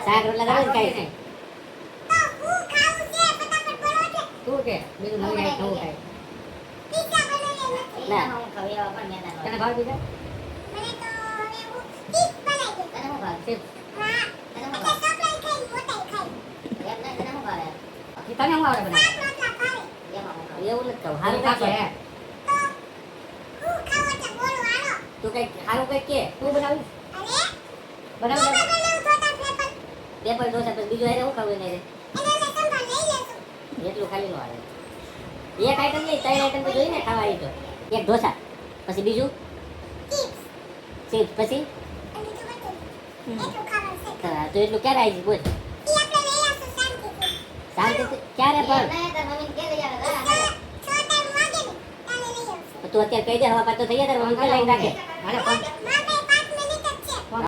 શાક રોટલા ખાવ ને કાઈ તો હું ખાવું છે ફટાફટ બોલો છે તું કે બીજું નવી આઈ નવું ખાય પિઝા બનાવી નથી ના. હું ખાવ એવા પણ મેદાનો તને ભાવ બીજા મને તો એવું ચીઝ બનાવી દે તને હું ભાવ ચિપ્સ હા તને હું એટલે ભાવ ચોકલેટ ખાઈ મોટાઈ ખાઈ એમ નહીં તને હું ભાવે ઈ તને હું આવડે બનાવ શાક રોટલા ભાવે એમાં હું ખાવ એવું નથી કહું હારું કાંઈ છે તો હું ખાવું છે બોલો હાલો તું કઈ હારું કઈ કે તું બનાવીશ અરે બનાવ પેપર બનાવું થોડા પેપર પેપર ઢોસા પછી બીજું હારે હું ખાવું એને એને મેં સંભાળ લઈ લેશું એટલું ખાલી નો આવે એક આઈટમ નહીં ત્રણ આઈટમ તો જોઈએ ને ખાવા આવી તો એક ઢોસા પછી બીજું ચીપ્સ ચિપ્સ પછી અને બીજું બધું એટલું ખાવાનું છે તો એટલું ક્યારે આવી છે બોલ ઈ આપણે લઈ આવશું શાંતિથી શાંતિથી ક્યારે એમ પણ નહીં તાર મમ્મીને કે લઈ આવે જા છ ટાઈમ વાગે ને તારે લઈ આવશું તું અત્યારે કહી દે હવા પાતો થઈ જાય તારે મમ્મી લઈને રાખે મારે